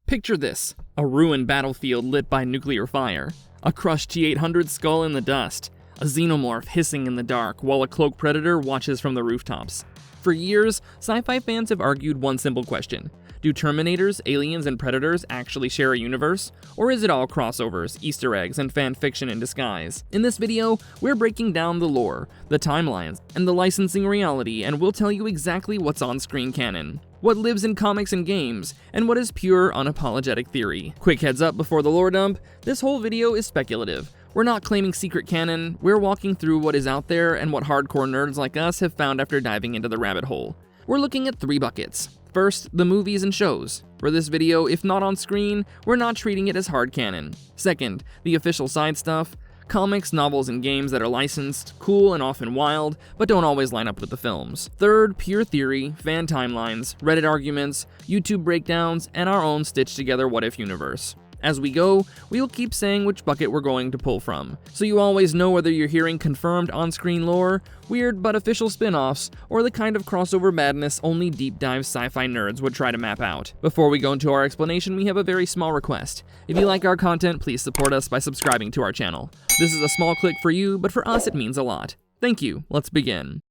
Picture this: a ruined battlefield lit by nuclear fire, a crushed T-800 skull in the dust, a xenomorph hissing in the dark while a cloaked predator watches from the rooftops. For years, sci-fi fans have argued one simple question: do Terminators, Aliens, and Predators actually share a universe? Or is it all crossovers, Easter eggs, and fan fiction in disguise? In this video, we're breaking down the lore, the timelines, and the licensing reality, and we'll tell you exactly what's on-screen canon, what lives in comics and games, and what is pure, unapologetic theory. Quick heads up before the lore dump, this whole video is speculative. We're not claiming secret canon, we're walking through what is out there and what hardcore nerds like us have found after diving into the rabbit hole. We're looking at 3 buckets. First, the movies and shows. For this video, if not on screen, we're not treating it as hard canon. Second, the official side stuff. Comics, novels, and games that are licensed, cool and often wild, but don't always line up with the films. Third, pure theory, fan timelines, Reddit arguments, YouTube breakdowns, and our own stitched-together what-if universe. As we go, we'll keep saying which bucket we're going to pull from, so you always know whether you're hearing confirmed on-screen lore, weird but official spin-offs, or the kind of crossover madness only deep-dive sci-fi nerds would try to map out. Before we go into our explanation, we have a very small request. If you like our content, please support us by subscribing to our channel. This is a small click for you, but for us it means a lot. Thank you. Let's begin.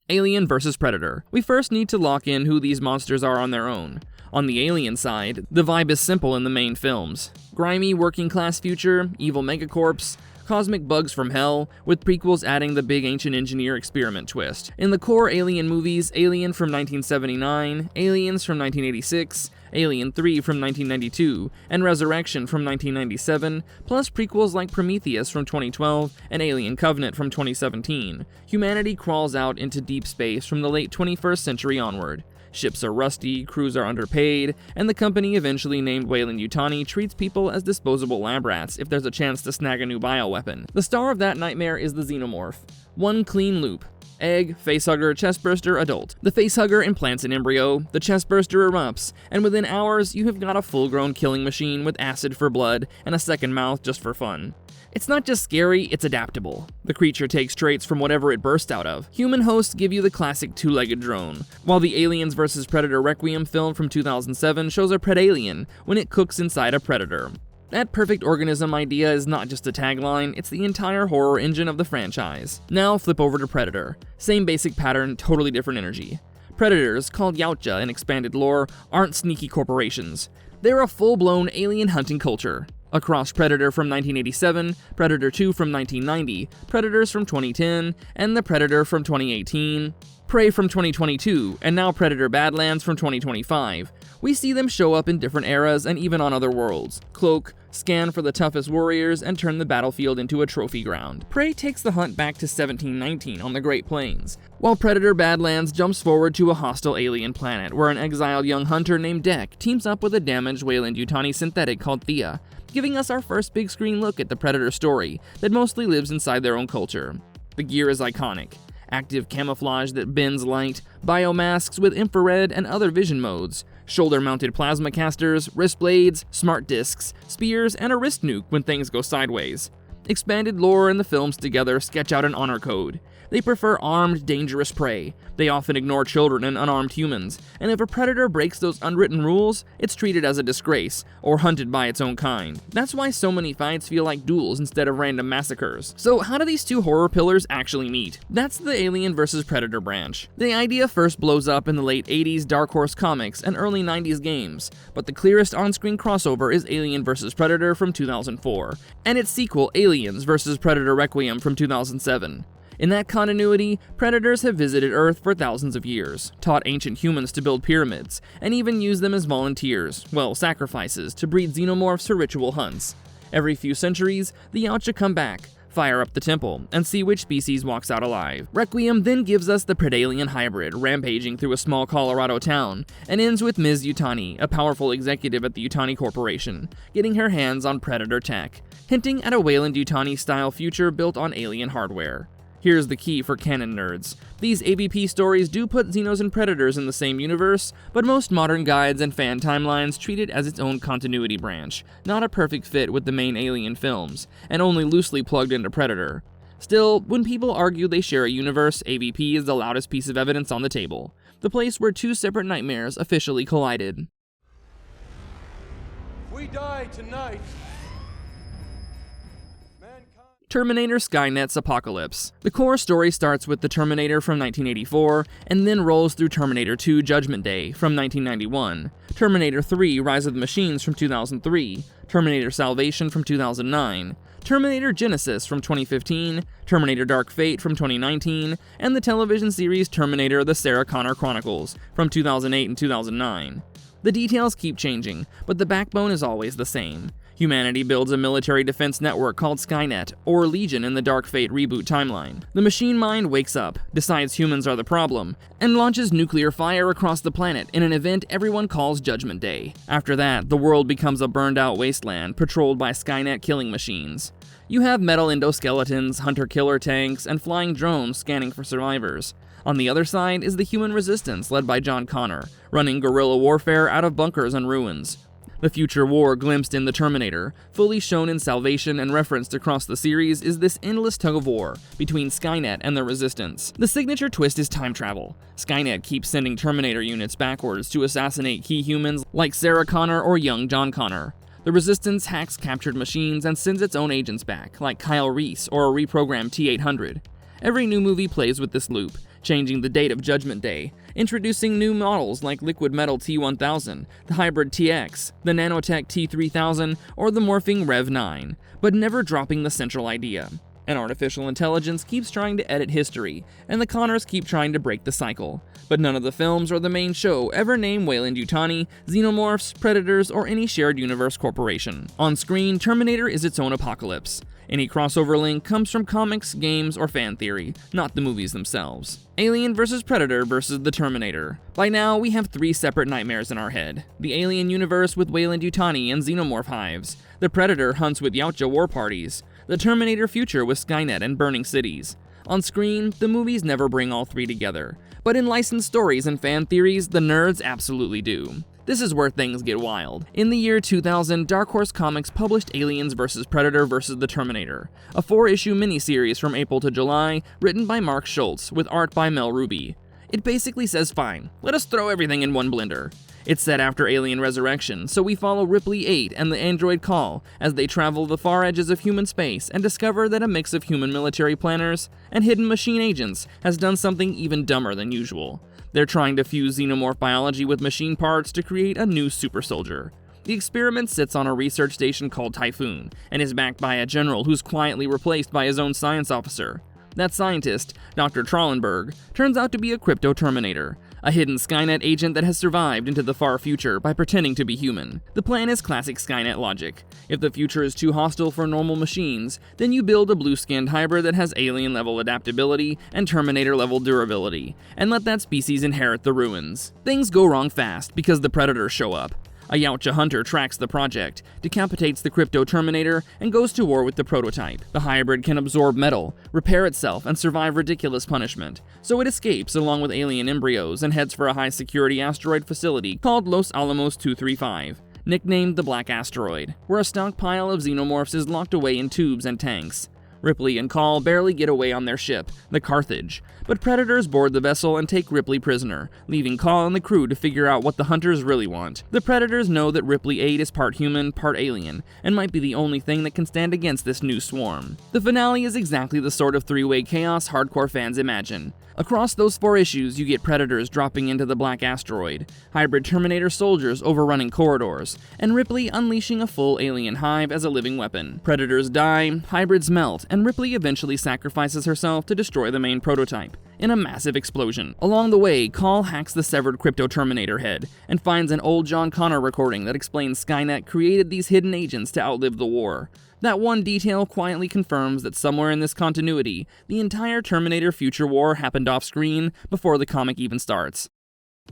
Alien vs. Predator. We first need to lock in who these monsters are on their own. On the Alien side, the vibe is simple in the main films. Grimy working-class future, evil megacorps, cosmic bugs from hell, with prequels adding the big ancient engineer experiment twist. In the core Alien movies, Alien from 1979, Aliens from 1986, Alien 3 from 1992, and Resurrection from 1997, plus prequels like Prometheus from 2012 and Alien Covenant from 2017, humanity crawls out into deep space from the late 21st century onward. Ships are rusty, crews are underpaid, and the company eventually named Weyland-Yutani treats people as disposable lab rats if there's a chance to snag a new bioweapon. The star of that nightmare is the Xenomorph. One clean loop. Egg, facehugger, chestburster, adult. The facehugger implants an embryo, the chestburster erupts, and within hours you have got a full-grown killing machine with acid for blood and a second mouth just for fun. It's not just scary, it's adaptable. The creature takes traits from whatever it burst out of. Human hosts give you the classic two-legged drone, while the Aliens vs. Predator Requiem film from 2007 shows a predalien when it cooks inside a predator. That perfect organism idea is not just a tagline, it's the entire horror engine of the franchise. Now flip over to Predator. Same basic pattern, totally different energy. Predators, called Yautja in expanded lore, aren't sneaky corporations. They're a full-blown alien hunting culture. Across Predator from 1987, Predator 2 from 1990, Predators from 2010, and the Predator from 2018, Prey from 2022, and now Predator Badlands from 2025. We see them show up in different eras and even on other worlds. Cloak, scan for the toughest warriors, and turn the battlefield into a trophy ground. Prey takes the hunt back to 1719 on the Great Plains, while Predator Badlands jumps forward to a hostile alien planet where an exiled young hunter named Dek teams up with a damaged Weyland-Yutani synthetic called Thea, giving us our first big screen look at the Predator story that mostly lives inside their own culture. The gear is iconic. Active camouflage that bends light, biomasks with infrared and other vision modes, shoulder-mounted plasma casters, wrist blades, smart discs, spears, and a wrist nuke when things go sideways. Expanded lore and the films together sketch out an honor code. They prefer armed, dangerous prey. They often ignore children and unarmed humans, and if a predator breaks those unwritten rules, it's treated as a disgrace, or hunted by its own kind. That's why so many fights feel like duels instead of random massacres. So how do these two horror pillars actually meet? That's the Alien vs. Predator branch. The idea first blows up in the late 80s Dark Horse comics and early 90s games, but the clearest on-screen crossover is Alien vs. Predator from 2004, and its sequel Aliens vs. Predator Requiem from 2007. In that continuity, predators have visited Earth for thousands of years, taught ancient humans to build pyramids, and even used them as volunteers, well, sacrifices, to breed xenomorphs for ritual hunts. Every few centuries, the Yautja come back, fire up the temple, and see which species walks out alive. Requiem then gives us the Predalien hybrid rampaging through a small Colorado town, and ends with Ms. Yutani, a powerful executive at the Yutani Corporation, getting her hands on Predator tech, hinting at a Weyland-Yutani-style future built on alien hardware. Here's the key for canon nerds. These AVP stories do put Xenos and Predators in the same universe, but most modern guides and fan timelines treat it as its own continuity branch, not a perfect fit with the main Alien films, and only loosely plugged into Predator. Still, when people argue they share a universe, AVP is the loudest piece of evidence on the table. the place where two separate nightmares officially collided. We die tonight. Terminator Skynet's Apocalypse. The core story starts with the Terminator from 1984, and then rolls through Terminator 2 Judgment Day from 1991, Terminator 3 Rise of the Machines from 2003, Terminator Salvation from 2009, Terminator Genisys from 2015, Terminator Dark Fate from 2019, and the television series Terminator The Sarah Connor Chronicles from 2008 and 2009. The details keep changing, but the backbone is always the same. Humanity builds a military defense network called Skynet, or Legion in the Dark Fate reboot timeline. The machine mind wakes up, decides humans are the problem, and launches nuclear fire across the planet in an event everyone calls Judgment Day. After that, the world becomes a burned-out wasteland patrolled by Skynet killing machines. You have metal endoskeletons, hunter-killer tanks, and flying drones scanning for survivors. On the other side is the human resistance led by John Connor, running guerrilla warfare out of bunkers and ruins. The future war glimpsed in The Terminator, fully shown in Salvation and referenced across the series, is this endless tug-of-war between Skynet and the Resistance. The signature twist is time travel. Skynet keeps sending Terminator units backwards to assassinate key humans like Sarah Connor or young John Connor. The Resistance hacks captured machines and sends its own agents back, like Kyle Reese or a reprogrammed T-800. Every new movie plays with this loop, changing the date of Judgment Day, introducing new models like Liquid Metal T1000, the Hybrid TX, the Nanotech T3000, or the morphing Rev 9, but never dropping the central idea. An artificial intelligence keeps trying to edit history, and the Connors keep trying to break the cycle. But none of the films or the main show ever name Weyland-Yutani, Xenomorphs, Predators, or any shared universe corporation. On screen, Terminator is its own apocalypse. Any crossover link comes from comics, games, or fan theory, not the movies themselves. Alien vs. Predator vs. The Terminator. By now, we have three separate nightmares in our head. The Alien universe with Weyland-Yutani and Xenomorph hives. The Predator hunts with Yautja war parties. The Terminator future with Skynet and burning cities. On screen, the movies never bring all three together. But in licensed stories and fan theories, the nerds absolutely do. This is where things get wild. In the year 2000, Dark Horse Comics published Aliens vs. Predator vs. The Terminator, a 4-issue miniseries from April to July, written by Mark Schultz, with art by Mel Ruby. It basically says, fine, let us throw everything in one blender. It's set after Alien Resurrection, so we follow Ripley 8 and the android Call as they travel the far edges of human space and discover that a mix of human military planners and hidden machine agents has done something even dumber than usual. They're trying to fuse xenomorph biology with machine parts to create a new super soldier. The experiment sits on a research station called Typhoon, and is backed by a general who's quietly replaced by his own science officer. That scientist, Dr. Trollenberg, turns out to be a crypto-terminator, a hidden Skynet agent that has survived into the far future by pretending to be human. The plan is classic Skynet logic. If the future is too hostile for normal machines, then you build a blue-skinned hybrid that has alien-level adaptability and Terminator-level durability, and let that species inherit the ruins. Things go wrong fast because the Predators show up. A Yautja hunter tracks the project, decapitates the crypto-terminator, and goes to war with the prototype. The hybrid can absorb metal, repair itself, and survive ridiculous punishment, so it escapes along with alien embryos and heads for a high-security asteroid facility called Los Alamos 235, nicknamed the Black Asteroid, where a stockpile of xenomorphs is locked away in tubes and tanks. Ripley and Call barely get away on their ship, the Carthage, but Predators board the vessel and take Ripley prisoner, leaving Call and the crew to figure out what the hunters really want. The Predators know that Ripley 8 is part human, part alien, and might be the only thing that can stand against this new swarm. The finale is exactly the sort of three-way chaos hardcore fans imagine. Across those 4 issues, you get Predators dropping into the Black Asteroid, hybrid Terminator soldiers overrunning corridors, and Ripley unleashing a full alien hive as a living weapon. Predators die, hybrids melt, and Ripley eventually sacrifices herself to destroy the main prototype, in a massive explosion. Along the way, Call hacks the severed crypto-terminator head, and finds an old John Connor recording that explains Skynet created these hidden agents to outlive the war. That one detail quietly confirms that somewhere in this continuity, the entire Terminator Future War happened off-screen before the comic even starts.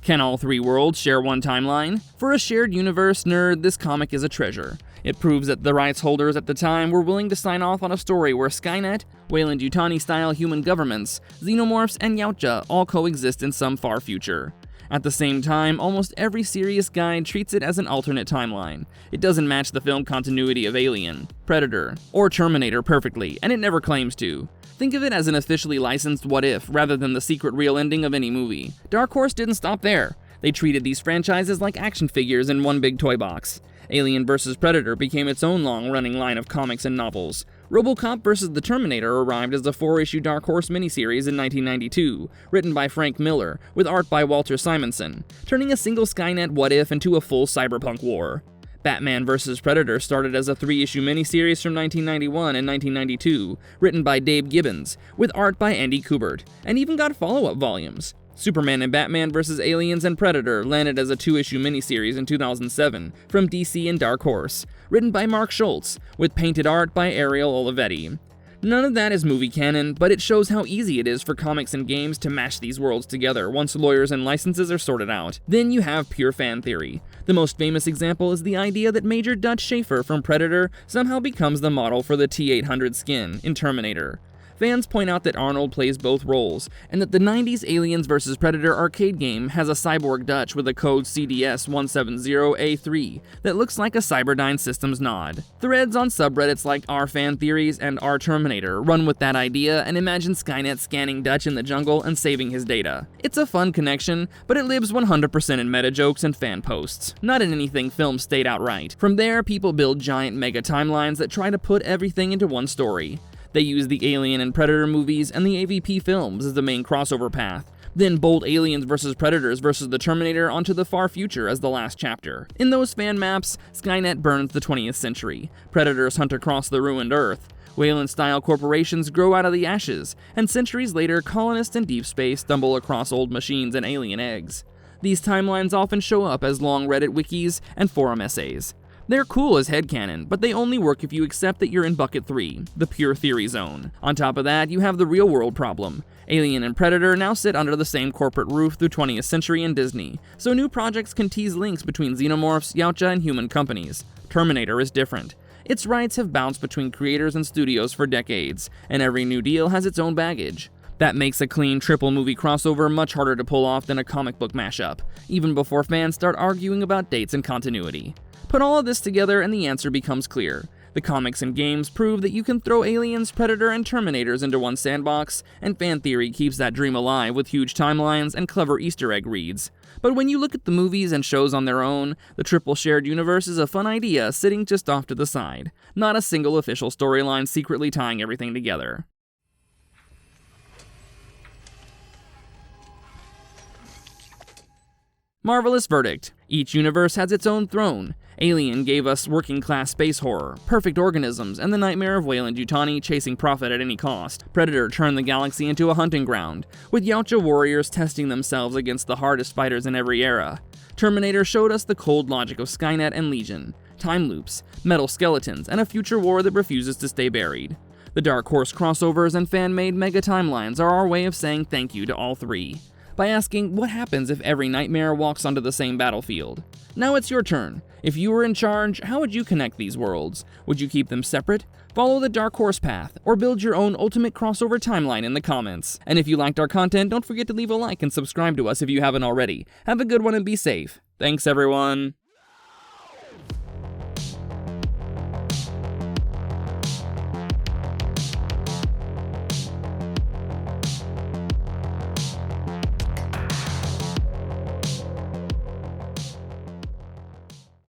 Can all 3 worlds share one timeline? For a shared universe nerd, this comic is a treasure. It proves that the rights holders at the time were willing to sign off on a story where Skynet, Weyland-Yutani-style human governments, xenomorphs, and Yautja all coexist in some far future. At the same time, almost every serious guide treats it as an alternate timeline. It doesn't match the film continuity of Alien, Predator, or Terminator perfectly, and it never claims to. Think of it as an officially licensed what if, rather than the secret real ending of any movie. Dark Horse didn't stop there. They treated these franchises like action figures in one big toy box. Alien vs. Predator became its own long-running line of comics and novels. RoboCop vs. the Terminator arrived as a 4-issue Dark Horse miniseries in 1992, written by Frank Miller, with art by Walter Simonson, turning a single Skynet what-if into a full cyberpunk war. Batman vs. Predator started as a 3-issue miniseries from 1991 and 1992, written by Dave Gibbons, with art by Andy Kubert, and even got follow-up volumes. Superman and Batman vs. Aliens and Predator landed as a 2-issue miniseries in 2007 from DC and Dark Horse, written by Mark Schultz, with painted art by Ariel Olivetti. None of that is movie canon, but it shows how easy it is for comics and games to mash these worlds together once lawyers and licenses are sorted out. Then you have pure fan theory. The most famous example is the idea that Major Dutch Schaefer from Predator somehow becomes the model for the T-800 skin in Terminator. Fans point out that Arnold plays both roles, and that the 90s Aliens vs. Predator arcade game has a cyborg Dutch with a code CDS170A3 that looks like a Cyberdyne Systems nod. Threads on subreddits like rFanTheories and rTerminator run with that idea and imagine Skynet scanning Dutch in the jungle and saving his data. It's a fun connection, but it lives 100% in meta jokes and fan posts, not in anything films state outright. From there, people build giant mega timelines that try to put everything into one story. They use the Alien and Predator movies and the AVP films as the main crossover path, then bolt Aliens vs. Predators vs. the Terminator onto the far future as the last chapter. In those fan maps, Skynet burns the 20th century, Predators hunt across the ruined Earth, Weyland-style corporations grow out of the ashes, and centuries later, colonists in deep space stumble across old machines and alien eggs. These timelines often show up as long Reddit wikis and forum essays. They're cool as headcanon, but they only work if you accept that you're in Bucket 3, the pure theory zone. On top of that, you have the real-world problem. Alien and Predator now sit under the same corporate roof through 20th Century and Disney, so new projects can tease links between xenomorphs, Yautja, and human companies. Terminator is different. Its rights have bounced between creators and studios for decades, and every new deal has its own baggage. That makes a clean triple-movie crossover much harder to pull off than a comic book mashup, even before fans start arguing about dates and continuity. Put all of this together and the answer becomes clear. The comics and games prove that you can throw Aliens, Predator, and Terminators into one sandbox, and fan theory keeps that dream alive with huge timelines and clever Easter egg reads. But when you look at the movies and shows on their own, the triple shared universe is a fun idea sitting just off to the side, not a single official storyline secretly tying everything together. Marvelous verdict. Each universe has its own throne. Alien gave us working-class space horror, perfect organisms, and the nightmare of Weyland-Yutani chasing profit at any cost. Predator turned the galaxy into a hunting ground, with Yautja warriors testing themselves against the hardest fighters in every era. Terminator showed us the cold logic of Skynet and Legion, time loops, metal skeletons, and a future war that refuses to stay buried. The Dark Horse crossovers and fan-made mega timelines are our way of saying thank you to all three, by asking what happens if every nightmare walks onto the same battlefield. Now it's your turn. If you were in charge, how would you connect these worlds? Would you keep them separate, follow the Dark Horse path, or build your own ultimate crossover timeline in the comments? And if you liked our content, don't forget to leave a like and subscribe to us if you haven't already. Have a good one and be safe. Thanks everyone.